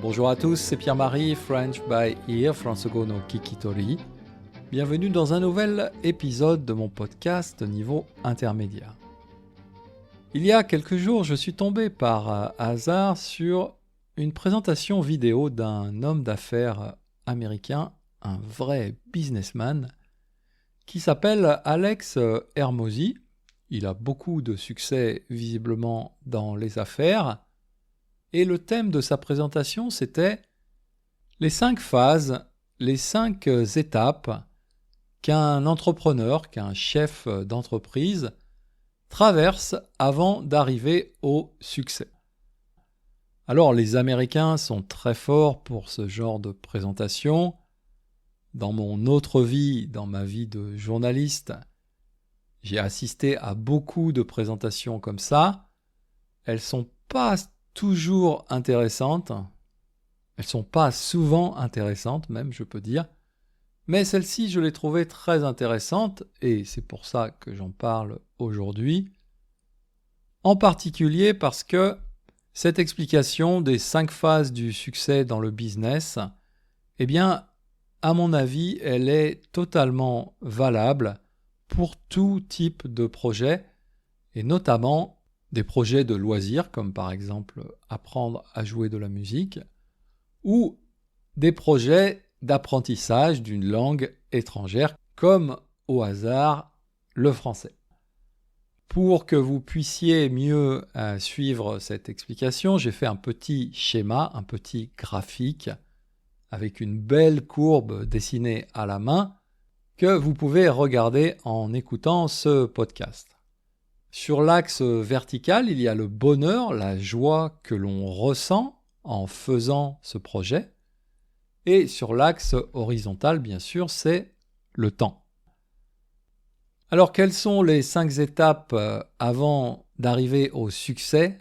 Bonjour à tous, c'est Pierre-Marie, French by Ear, Fransogo no Kikitori. Bienvenue dans un nouvel épisode de mon podcast niveau intermédiaire. Il y a quelques jours, je suis tombé par hasard sur une présentation vidéo d'un homme d'affaires américain, un vrai businessman, qui s'appelle Alex Hormozi. Il a beaucoup de succès visiblement dans les affaires. Et le thème de sa présentation, c'était les 5 phases, les 5 étapes qu'un entrepreneur, qu'un chef d'entreprise traverse avant d'arriver au succès. Alors, les Américains sont très forts pour ce genre de présentation. Dans mon autre vie, dans ma vie de journaliste, j'ai assisté à beaucoup de présentations comme ça. Elles sont pas toujours intéressantes. Elles sont pas souvent intéressantes, même, je peux dire. Mais celle-ci, je l'ai trouvée très intéressante et c'est pour ça que j'en parle aujourd'hui. En particulier parce que cette explication des 5 phases du succès dans le business, eh bien, à mon avis, elle est totalement valable pour tout type de projet et notamment des projets de loisirs, comme par exemple apprendre à jouer de la musique, ou des projets d'apprentissage d'une langue étrangère, comme au hasard le français. Pour que vous puissiez mieux suivre cette explication, j'ai fait un petit schéma, un petit graphique, avec une belle courbe dessinée à la main, que vous pouvez regarder en écoutant ce podcast. Sur l'axe vertical, il y a le bonheur, la joie que l'on ressent en faisant ce projet. Et sur l'axe horizontal, bien sûr, c'est le temps. Alors, quelles sont les 5 étapes avant d'arriver au succès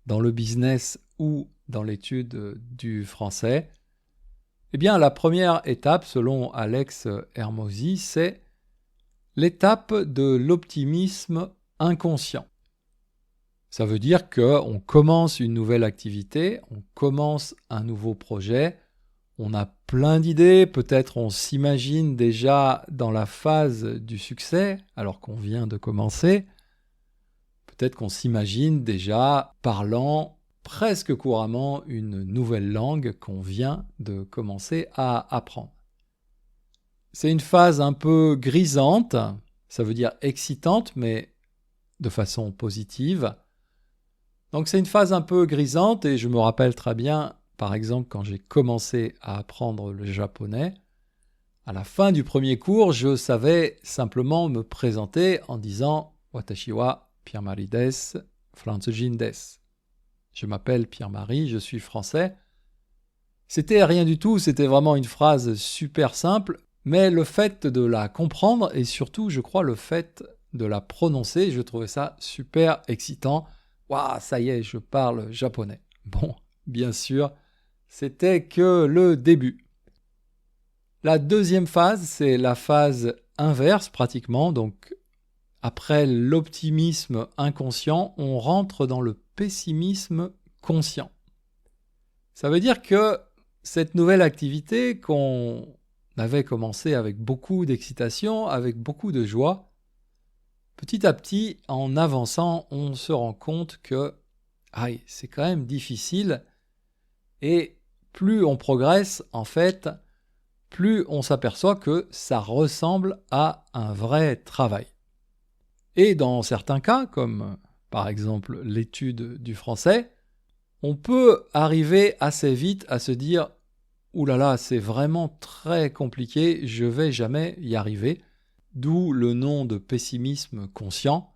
dans le business ou dans l'étude du français ? Eh bien, la première étape, selon Alex Hormozi, c'est l'étape de l'optimisme inconscient. Ça veut dire qu'on commence une nouvelle activité, on commence un nouveau projet, on a plein d'idées, peut-être on s'imagine déjà dans la phase du succès alors qu'on vient de commencer, peut-être qu'on s'imagine déjà parlant presque couramment une nouvelle langue qu'on vient de commencer à apprendre. C'est une phase un peu grisante, ça veut dire excitante, mais de façon positive. Donc c'est une phase un peu grisante et je me rappelle très bien, par exemple, quand j'ai commencé à apprendre le japonais, à la fin du premier cours, je savais simplement me présenter en disant « Watashi wa Pierre-Marie desu, Fransujin desu ». Je m'appelle Pierre-Marie, je suis français. C'était rien du tout, c'était vraiment une phrase super simple, mais le fait de la comprendre et surtout, je crois, le fait de la prononcer, je trouvais ça super excitant. Waouh, ça y est, je parle japonais. Bon, bien sûr, c'était que le début. La deuxième phase, c'est la phase inverse pratiquement. Donc, après l'optimisme inconscient, on rentre dans le pessimisme conscient. Ça veut dire que cette nouvelle activité qu'on avait commencé avec beaucoup d'excitation, avec beaucoup de joie, petit à petit, en avançant, on se rend compte que c'est quand même difficile et plus on progresse, en fait, plus on s'aperçoit que ça ressemble à un vrai travail. Et dans certains cas, comme par exemple l'étude du français, on peut arriver assez vite à se dire « Ouh là là, c'est vraiment très compliqué, je vais jamais y arriver ». D'où le nom de pessimisme conscient.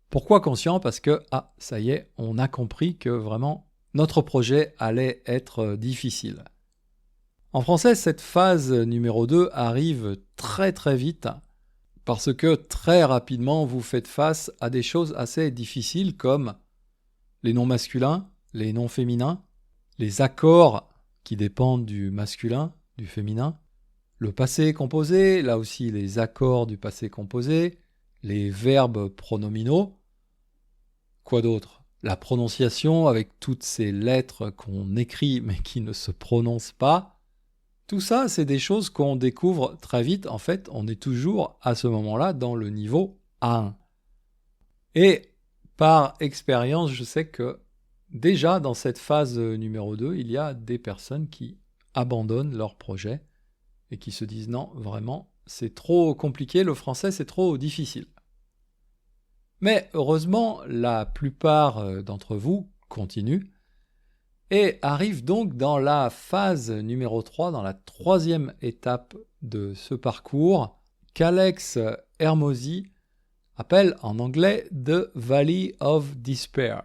Pourquoi conscient ? Parce que, ça y est, on a compris que vraiment notre projet allait être difficile. En français, cette phase numéro 2 arrive très très vite parce que très rapidement, vous faites face à des choses assez difficiles comme les noms masculins, les noms féminins, les accords qui dépendent du masculin, du féminin, le passé composé, là aussi les accords du passé composé, les verbes pronominaux. Quoi d'autre ? la prononciation avec toutes ces lettres qu'on écrit mais qui ne se prononcent pas. Tout ça, c'est des choses qu'on découvre très vite. En fait, on est toujours à ce moment-là dans le niveau A1. Et par expérience, je sais que déjà dans cette phase numéro 2, il y a des personnes qui abandonnent leur projet et qui se disent non, vraiment, c'est trop compliqué, le français c'est trop difficile. Mais heureusement, la plupart d'entre vous continuent et arrivent donc dans la phase numéro 3, dans la troisième étape de ce parcours, qu'Alex Hermosi appelle en anglais « The Valley of Despair ».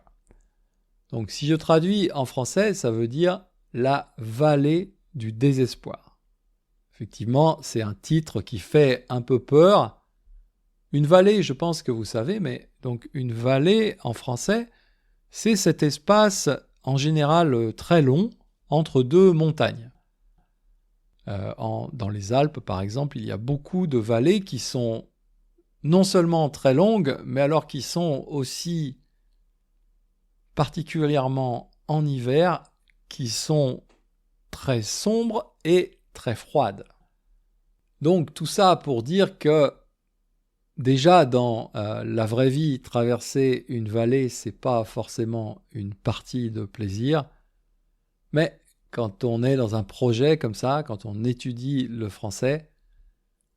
Donc si je traduis en français, ça veut dire « la vallée du désespoir ». Effectivement, c'est un titre qui fait un peu peur. Une vallée, je pense que vous savez, mais donc une vallée en français, c'est cet espace en général très long entre deux montagnes. Dans les Alpes, par exemple, il y a beaucoup de vallées qui sont non seulement très longues, mais alors qui sont aussi particulièrement en hiver, qui sont très sombres et très froides. Donc tout ça pour dire que déjà dans la vraie vie, traverser une vallée, c'est pas forcément une partie de plaisir, mais quand on est dans un projet comme ça, quand on étudie le français,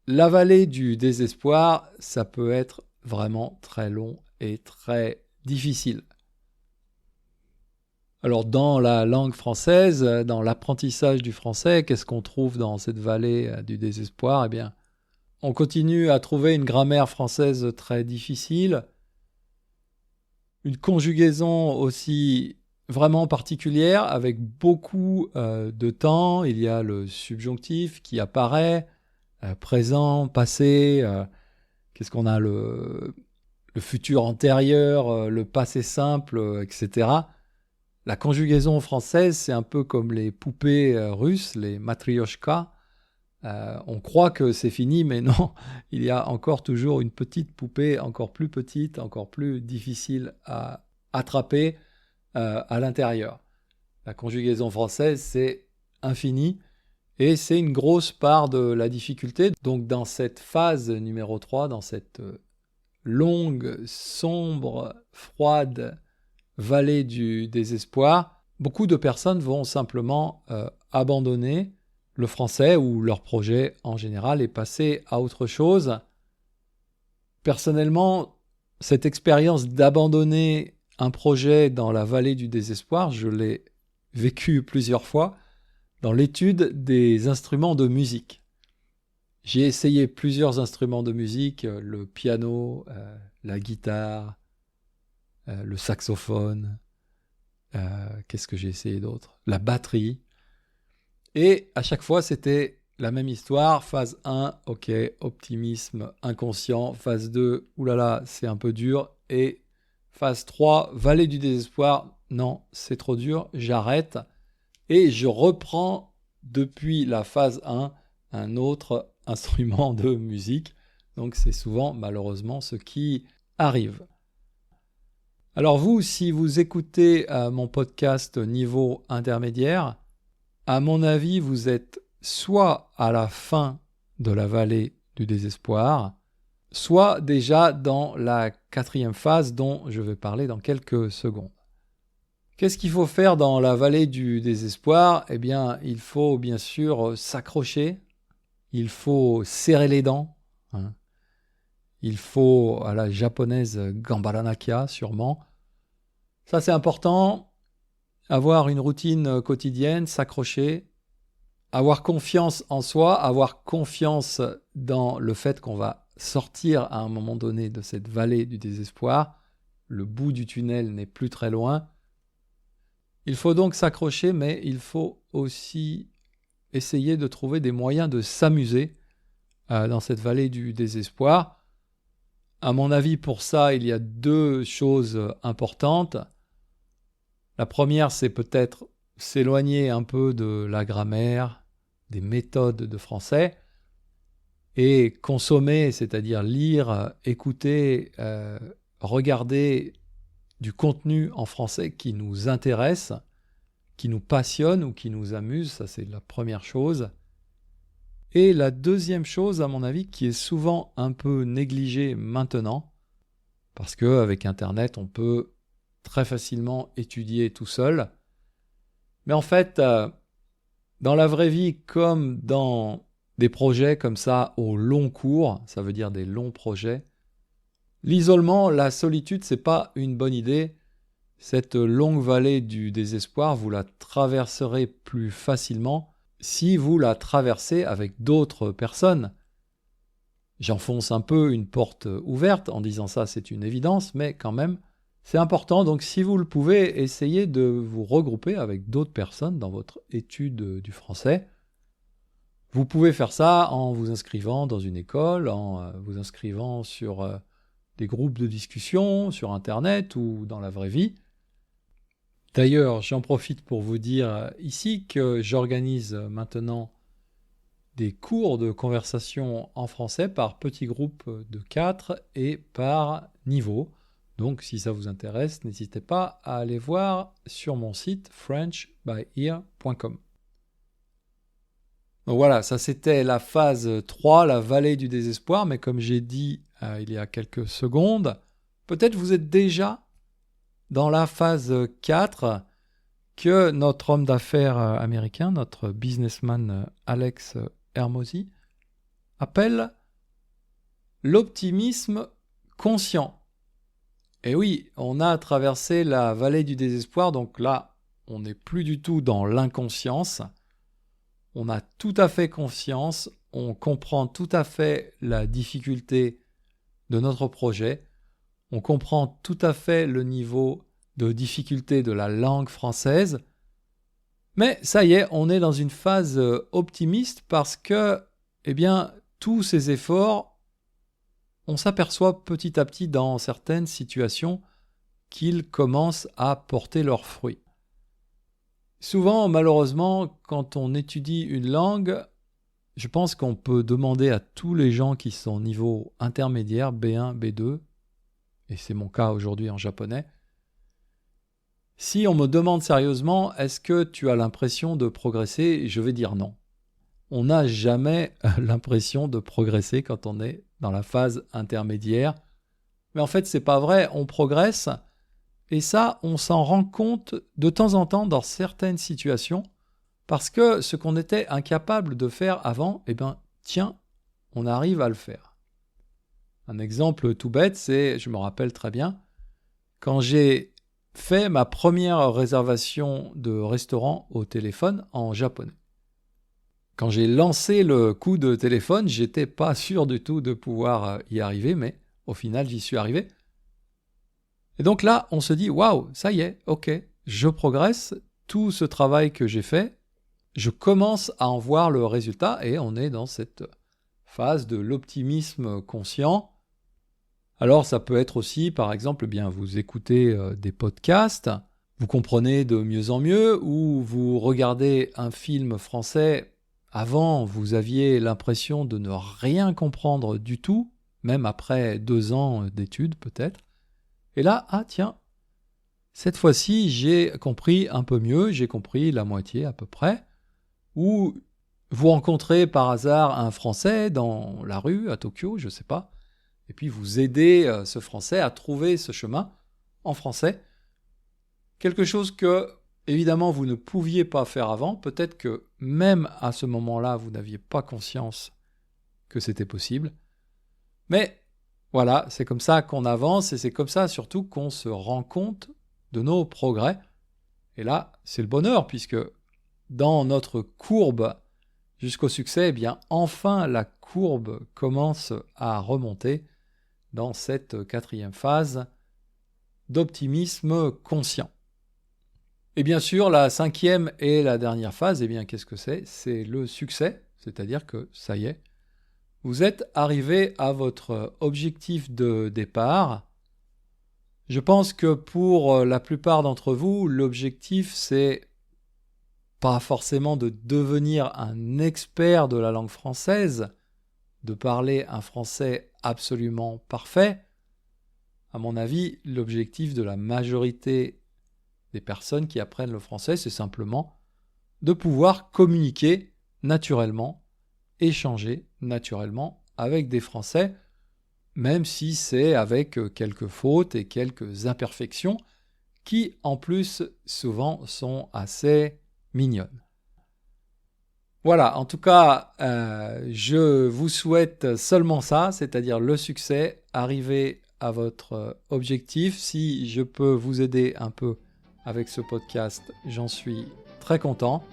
la vallée du désespoir, ça peut être vraiment très long et très difficile. Alors dans la langue française, dans l'apprentissage du français, qu'est-ce qu'on trouve dans cette vallée du désespoir ? Eh bien, on continue à trouver une grammaire française très difficile, une conjugaison aussi vraiment particulière avec beaucoup de temps. Il y a le subjonctif qui apparaît, présent, passé, qu'est-ce qu'on a, le futur antérieur, le passé simple, etc. La conjugaison française, c'est un peu comme les poupées russes, les matryoshka. On croit que c'est fini, mais non, il y a encore toujours une petite poupée, encore plus petite, encore plus difficile à attraper à l'intérieur. La conjugaison française, c'est infini et c'est une grosse part de la difficulté. Donc dans cette phase numéro 3, dans cette longue, sombre, froide vallée du désespoir, beaucoup de personnes vont simplement abandonner le français ou leur projet en général et passer à autre chose. Personnellement, cette expérience d'abandonner un projet dans la vallée du désespoir, je l'ai vécu plusieurs fois dans l'étude des instruments de musique. J'ai essayé plusieurs instruments de musique, le piano, la guitare, le saxophone, qu'est-ce que j'ai essayé d'autre ? La batterie. Et à chaque fois, c'était la même histoire. Phase 1, ok, optimisme inconscient. Phase 2, oulala, c'est un peu dur. Et phase 3, vallée du désespoir. Non, c'est trop dur, j'arrête. Et je reprends depuis la phase 1 un autre instrument de musique. Donc c'est souvent, malheureusement, ce qui arrive. Alors vous, si vous écoutez mon podcast niveau intermédiaire, à mon avis, vous êtes soit à la fin de la vallée du désespoir, soit déjà dans la 4e phase dont je vais parler dans quelques secondes. Qu'est-ce qu'il faut faire dans la vallée du désespoir ? Eh bien, il faut bien sûr s'accrocher, il faut serrer les dents, il faut, à la japonaise, gambaranakia sûrement. Ça, c'est important. Avoir une routine quotidienne, s'accrocher, avoir confiance en soi, avoir confiance dans le fait qu'on va sortir à un moment donné de cette vallée du désespoir. Le bout du tunnel n'est plus très loin. Il faut donc s'accrocher, mais il faut aussi essayer de trouver des moyens de s'amuser dans cette vallée du désespoir. À mon avis, pour ça, il y a 2 choses importantes. La première, c'est peut-être s'éloigner un peu de la grammaire, des méthodes de français, et consommer, c'est-à-dire lire, écouter, regarder du contenu en français qui nous intéresse, qui nous passionne ou qui nous amuse. Ça, c'est la première chose. Et la deuxième chose, à mon avis, qui est souvent un peu négligée maintenant, parce qu'avec Internet, on peut très facilement étudier tout seul. Mais en fait, dans la vraie vie, comme dans des projets comme ça au long cours, ça veut dire des longs projets, l'isolement, la solitude, c'est pas une bonne idée. Cette longue vallée du désespoir, vous la traverserez plus facilement si vous la traversez avec d'autres personnes. J'enfonce un peu une porte ouverte en disant ça, c'est une évidence, mais quand même, c'est important. Donc si vous le pouvez, essayez de vous regrouper avec d'autres personnes dans votre étude du français. Vous pouvez faire ça en vous inscrivant dans une école, en vous inscrivant sur des groupes de discussion, sur Internet ou dans la vraie vie. D'ailleurs, j'en profite pour vous dire ici que j'organise maintenant des cours de conversation en français par petits groupes de 4 et par niveau. Donc, si ça vous intéresse, n'hésitez pas à aller voir sur mon site frenchbyear.com. Donc voilà, ça c'était la phase 3, la vallée du désespoir, mais comme j'ai dit il y a quelques secondes, peut-être vous êtes déjà dans la phase 4 que notre homme d'affaires américain, notre businessman Alex Hermosi, appelle l'optimisme conscient. Et oui, on a traversé la vallée du désespoir, donc là, on n'est plus du tout dans l'inconscience. On a tout à fait conscience, on comprend tout à fait la difficulté de notre projet, on comprend tout à fait le niveau de difficulté de la langue française, mais ça y est, on est dans une phase optimiste parce que, tous ces efforts, on s'aperçoit petit à petit dans certaines situations qu'ils commencent à porter leurs fruits. Souvent, malheureusement, quand on étudie une langue, je pense qu'on peut demander à tous les gens qui sont niveau intermédiaire, B1, B2, et c'est mon cas aujourd'hui en japonais, si on me demande sérieusement, est-ce que tu as l'impression de progresser? Je vais dire non. On n'a jamais l'impression de progresser quand on est dans la phase intermédiaire. Mais en fait, c'est pas vrai, on progresse. Et ça, on s'en rend compte de temps en temps dans certaines situations, parce que ce qu'on était incapable de faire avant, on arrive à le faire. Un exemple tout bête, c'est, je me rappelle très bien, quand j'ai fait ma première réservation de restaurant au téléphone en japonais. Quand j'ai lancé le coup de téléphone, j'étais pas sûr du tout de pouvoir y arriver, mais au final, j'y suis arrivé. Et donc là, on se dit, waouh, ça y est, ok, je progresse, tout ce travail que j'ai fait, je commence à en voir le résultat et on est dans cette phase de l'optimisme conscient. Alors ça peut être aussi, par exemple, vous écoutez des podcasts, vous comprenez de mieux en mieux, ou vous regardez un film français. Avant, vous aviez l'impression de ne rien comprendre du tout, même après 2 ans d'études peut-être. Et là, cette fois-ci, j'ai compris un peu mieux, j'ai compris la moitié à peu près. Ou vous rencontrez par hasard un Français dans la rue à Tokyo, je ne sais pas, et puis vous aidez ce Français à trouver ce chemin en français. Quelque chose que, évidemment, vous ne pouviez pas faire avant. Peut-être que même à ce moment-là, vous n'aviez pas conscience que c'était possible. Mais voilà, c'est comme ça qu'on avance et c'est comme ça surtout qu'on se rend compte de nos progrès. Et là, c'est le bonheur puisque dans notre courbe jusqu'au succès, enfin la courbe commence à remonter dans cette 4e phase d'optimisme conscient. Et bien sûr, la 5e et la dernière phase, qu'est-ce que c'est? C'est le succès, c'est-à-dire que ça y est, vous êtes arrivé à votre objectif de départ. Je pense que pour la plupart d'entre vous, l'objectif, c'est pas forcément de devenir un expert de la langue française, de parler un français absolument parfait. à mon avis, l'objectif de la majorité des personnes qui apprennent le français, c'est simplement de pouvoir communiquer naturellement, échanger naturellement avec des Français, même si c'est avec quelques fautes et quelques imperfections qui, en plus, souvent sont assez mignonnes. Voilà, en tout cas, je vous souhaite seulement ça, c'est-à-dire le succès, arriver à votre objectif. Si je peux vous aider un peu avec ce podcast, j'en suis très content.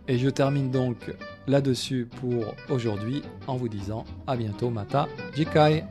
Et je termine donc là-dessus pour aujourd'hui en vous disant à bientôt, Mata Jikai.